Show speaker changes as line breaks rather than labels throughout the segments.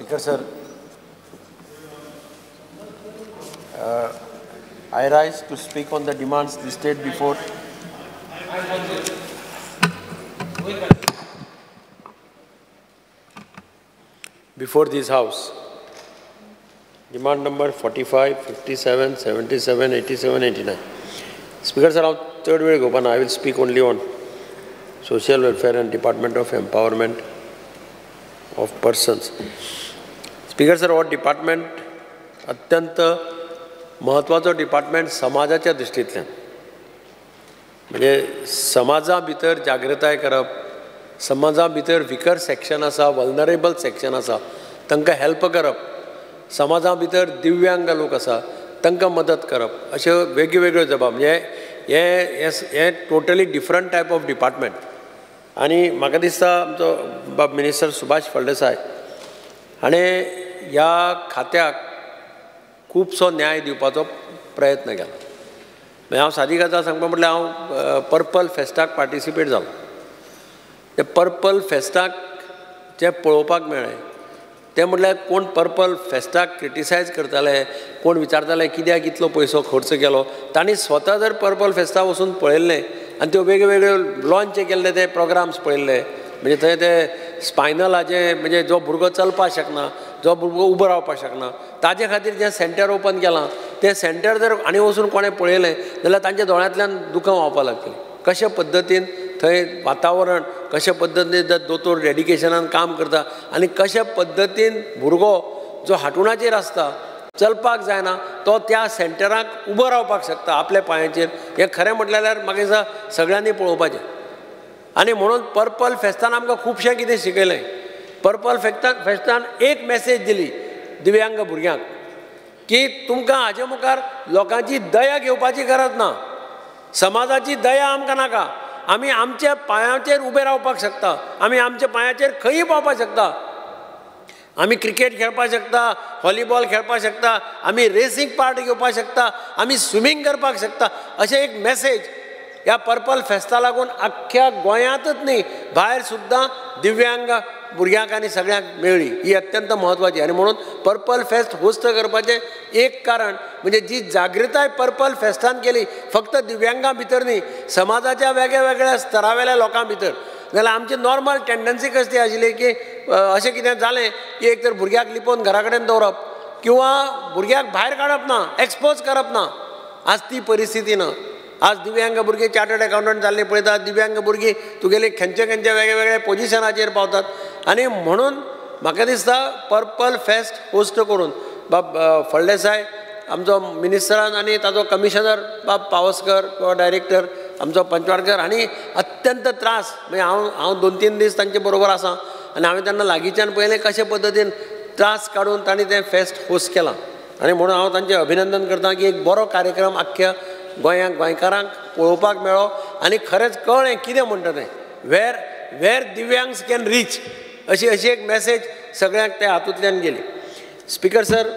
Speaker sir, I rise to speak on the demands listed before this House. Demand number 45, 57, 77, 87, 89. Speaker sir, third way open. I will speak only on social welfare and Department of Empowerment of Persons. Speaker sir, our department अत्यंत महत्वाचो department समाजाच्या दृश्टींतल्यान म्हणजे समाजा भितर जागृताय करप, समाजा भितर विकर सेक्शन आसा, वल्नरेबल सेक्शन आसा तांकां हेल्प करप, समाजा भितर दिव्यांग लोक आसा तांकां मदत करप, अश्यो वेगवेगळ्यो जबाब म्हणजे हे totally different type of department. आनी म्हाका दिसता आमचो बाब मिनिस्टर सुभाष फळदेसाय हाणें ह्या खात्याक खूबसो न्याय दिवपाचो प्रयत्न केला. म्हणजे हांव सादी गजाल सांगपा म्हटल्यार हांव पर्पल फेस्टाक पार्टिसिपेट जालो. ते पर्पल फेस्टाक जे पळोवपाक मेळ्ळें तें म्हटल्यार कोण पर्पल फेस्टाक क्रिटिसायज करताले, कोण विचारताले कित्याक इतलो पयसो खर्च केलो. तांणी स्वता जर पर्पल फेस्टाक वचून पळयल्लें आनी त्यो वेगवेगळ्यो लॉन्च केल्ले ते प्रोग्राम्स पळयल्ले, म्हणजे थंय ते स्पायनलाचे म्हणजे जो भुरगो चलपाक शकना, जो भुरगो उबो रावपाक शकना, ताजे खातीर जें सेंटर ओपन केलां तें सेंटर जर आनी वचून कोणें पळयलें जाल्यार तांच्या दोळ्यांतल्यान दुकां व्हांवपाक लागतलीं. कशे पद्दतीन थंय वातावरण, कशे पद्दतीन दोतोर डेडिकेशनान काम करता आनी कशे पद्दतीन भुरगो जो हांतरुणाचेर आसता, चलपाक जायना, तो त्या सेंटराक उबो रावपाक शकता आपल्या पांयाचेर. हें खरें म्हटल्यार म्हाका दिसता सगळ्यांनी पळोवपाचें. आनी म्हणून पर्पल फेस्तान आमकां खुबशें कितें शिकयलें. पर्पल फेस्तान एक मेसेज दिली दिव्यांग भुरग्यांक की तुमकां हाजे मुखार लोकांची दया घेवपाची गरज ना, समाजाची दया आमकां नाका. आमी आमच्या पांयाचेर उबे रावपाक शकता, आमी आमच्या पांयाचेर खंयी पावपाक शकता. आमी क्रिकेट खेळपाक शकता, व्हॉलीबॉल खेळपाक शकता, आमी रेसींग पार्ट घेवपाक शकता, आमी स्विमींग करपाक शकता. अशें एक मेसेज ह्या पर्पल फेस्ता लागून आख्ख्या गोंयांतच न्ही भायर सुद्दां दिव्यांग भुरग्यांक आनी सगळ्यांक मेळ्ळी. ही अत्यंत म्हत्वाची. आनी म्हणून पर्पल फेस्ट होस्ट करपाचें एक कारण म्हणजे जी जागृताय पर्पल फेस्तान केली फक्त दिव्यांगां भितर न्ही, समाजाच्या वेगळ्या स्तरावेल्या लोकां भितर. जाल्यार आमची नॉर्मल टेंडन्सी कशी आशिल्ली की अशें कितें जालें की एक तर भुरग्याक लिपोवन घरा कडेन दवरप किंवा भुरग्याक भायर काडप ना, एक्सपोज करप ना. आज ती परिस्थिती ना. आज दिव्यांग भुरगीं चार्टर्ड अकावंटंट जाल्ली पळयतात, दिव्यांग भुरगीं तुगेली खंयचे वेगवेगळे पोजिशनाचेर पावतात. आनी म्हणून म्हाका दिसता पर्पल फेस्ट होस्ट करून बाब फळदेसाय आमचो मिनिस्टरान आनी ताजो कमिशनर बाब पावसकर किंवा डायरेक्टर आमचो पंचवाडकर हांणी अत्यंत त्रास म्हणजे हांव 2-3 दीस तांचे बरोबर आसा आनी हांवें तेन्ना लागींच्यान पळयलें कशे पद्दतीन त्रास काडून तांणी तें फेस्ट होस्ट केलां. आनी म्हणून हांव तांचें अभिनंदन करतां की एक बरो कार्यक्रम आख्ख्या गोंयकारांक पळोवपाक मेळ्ळो आनी खरेंच कळ्ळें कितें म्हणटा तें वेर दिव्यांग्स कॅन रीच अशी एक मेसेज सगळ्यांक त्या हातूंतल्यान गेली. स्पिकर सर,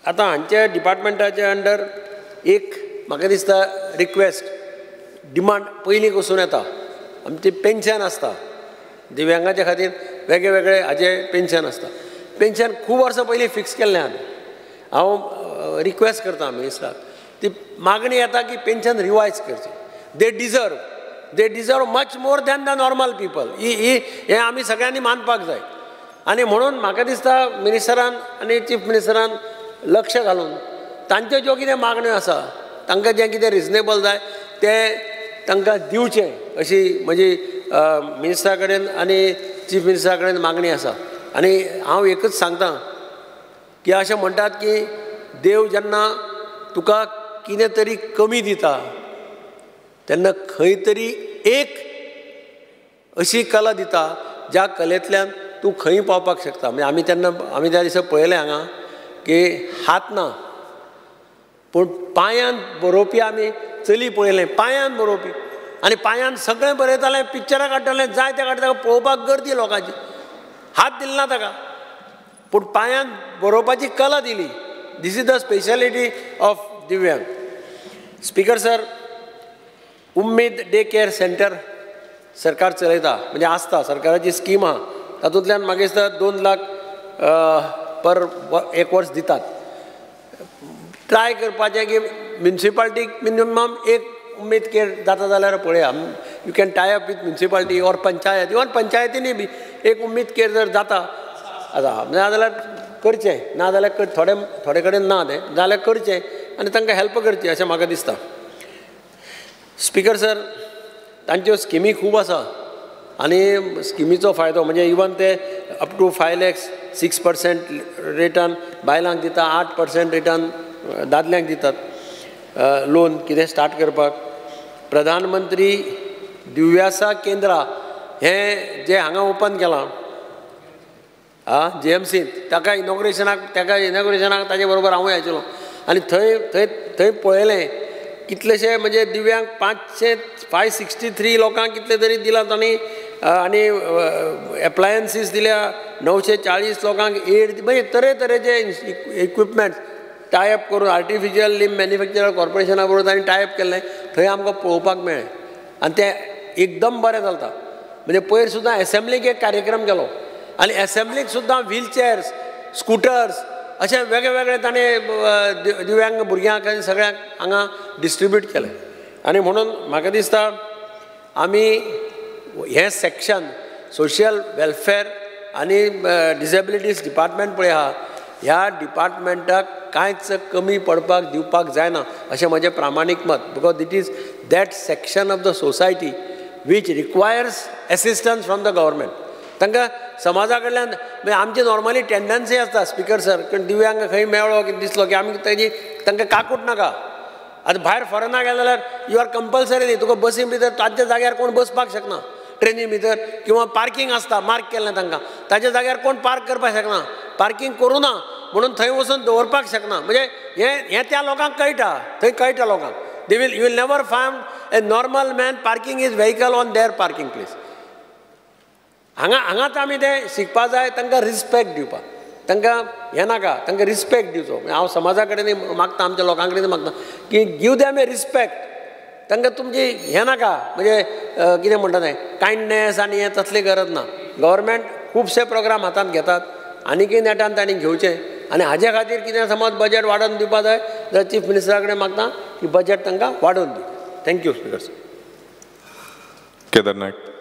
आतां हांचे डिपार्टमेंटाचे अंडर एक म्हाका दिसता रिक्वेस्ट डिमांड पयलीं कसून येता. आमची पेन्शन आसता दिव्यांगाच्या खातीर, वेगवेगळे हाजे पेन्शन आसता. पेन्शन खूब वर्सां पयलीं फिक्स केल्लें हांव रिक्वेस्ट करता मिनिस्टराक. ती मागणी येता की पेन्शन रिवायज करची. They deserve much more than the normal people. हें आमी सगळ्यांनी मानपाक जाय. आनी म्हणून म्हाका दिसता मिनिस्टरान आनी चीफ मिनिस्टरान लक्ष घालून तांच्यो ज्यो कितें मागण्यो आसा तांकां जें कितें रिजनेबल जाय तें तांकां दिवचें अशी म्हजी मिनिस्टरा कडेन आनी चीफ मिनिस्टरा कडेन मागणी आसा. आनी हांव एकच सांगतां की अशें म्हणटात की देव जेन्ना तुका कितें तरी कमी दिता तेन्ना खंय तरी एक अशी कला दिता ज्या कलेंतल्यान तूं खंय पावपाक शकता. म्हणजे आमी त्या दिसा पळयलें हांगा की हात ना पूण पांयान बरोवपी आमी चली पळयलें, पांयान बरोवपी आनी पांयान सगळें बरयतालें, पिक्चरां काडटालें, जाय तें काडटालें, पळोवपाक गर्दी लोकांची. हात दिलो ना ताका पूण पांयान बरोवपाची कला दिली. दिस इज द स्पेशलिटी ऑफ दिव्यांग. स्पिकर सर, उम्मीद डे केअर सेंटर सरकार चलयता म्हणजे आसता, सरकाराची स्कीम आहा तातूंतल्यान म्हाका दिसता 2 लाख पर एक वर्स दितात. ट्राय करपाचें की म्युनिसिपालिटीक मिनिमम एक उमेद केर जाता जाल्यार पळया. You can tie up with municipality or panchayat, even पंचायतींनी बी एक उमेद केर जर जाता आतां नाजाल्यार करचें, नाजाल्यार थोडे कडेन ना तें जाल्यार करचें आनी तांकां हेल्प करची अशें म्हाका दिसता. स्पीकर सर, तांच्यो स्किमी खूब आसा आनी स्किमीचो फायदो म्हणजे इवन ते अप टू 5 lakhs 6% रेटान बायलांक दिता, 8% रेटान दादल्यांक दितात लोन कितें स्टार्ट करपाक. प्रधानमंत्री दिव्यासा केंद्रा हें जें हांगा ओपन केलां JMCत, ताका इनॉग्रेशनाक ताजे बरोबर हांवूय आशिल्लो आनी थंय पळयलें कितलेशे म्हणजे दिव्यांग 563 लोकांक कितले तरी दिला तांणी आनी एप्लायन्सीस दिल्या 940 लोकांक एड म्हणजे तरेतरेचे इक्विपमेंट्स टायअप करून आर्टिफिशियल लिंब मॅन्युफॅक्चरर कॉर्पोरेशना बरोबर तांणी टायअप केल्लें थंय आमकां पळोवपाक मेळ्ळें आनी तें एकदम बरें चलता. म्हणजे पयर सुद्दां एसेंब्लीक एक कार्यक्रम केलो आनी एसेंब्लीक सुद्दां व्हीलचेअर्स, स्कुटर्स अशें वेगळे ताणें दिव्यांग भुरग्यांक आनी सगळ्यांक हांगा डिस्ट्रिब्यूट केलें. आनी म्हणून म्हाका दिसता आमी हें सेक्शन सोशियल वेलफेअर आनी डिसेबिलिटीज डिपार्टमेंट पळय आहा, ह्या डिपार्टमेंटाक कांयच कमी पडपाक दिवपाक जायना अशें म्हजें प्रामाणीक मत. Because it is that section of the society which requires assistance from the government. तांकां समाजा कडल्यान म्हणजे आमची नॉर्मली टेंडन्सी आसता स्पीकर सर, दिव्यांग खंय मेळ्ळो कितें दिसलो की आमी तांकां काकूट नाका. आतां भायर फॉरेनाक गेले जाल्यार यू आर कंपल्सरी तुका बसी भितर ताच्या जाग्यार कोण बसपाक शकना, ट्रेनी भितर किंवा पार्किंग आसता मार्क केल्लें तांकां, ताच्या जाग्यार कोण पार्क करपाक शकना, पार्किंग करूं ना म्हणून थंय वचून दवरपाक शकना. म्हणजे हें त्या लोकांक कळटा, थंय कळटा लोकांक. You will never find a normal man parking is vehicle on their parking place. हांगाच आमी तें शिकपा जाय, तांकां रिस्पेक्ट दिवपाक, तांकां हें नाका, तांकां रिस्पेक्ट दिवचो. हांव समाजा कडेन मागता, आमच्या लोकां कडेन मागता की गिव दॅम ए रिस्पेक्ट. तांकां तुमची हें नाका म्हणजे कितें म्हणटा तें कायंडनेस आनी हें तसली गरज ना. गव्हर्मेंट खुबशे प्रोग्राम हातांत घेतात, आनीकय नेटान तांणी घेवचें आनी हाजे खातीर कितें समज बजेट वाडोवन दिवपा जाय जाल्यार चीफ मिनिस्टरा कडेन मागता की बजेट तांकां वाडोवन दी. Thank you speaker sir.
केदार नायक.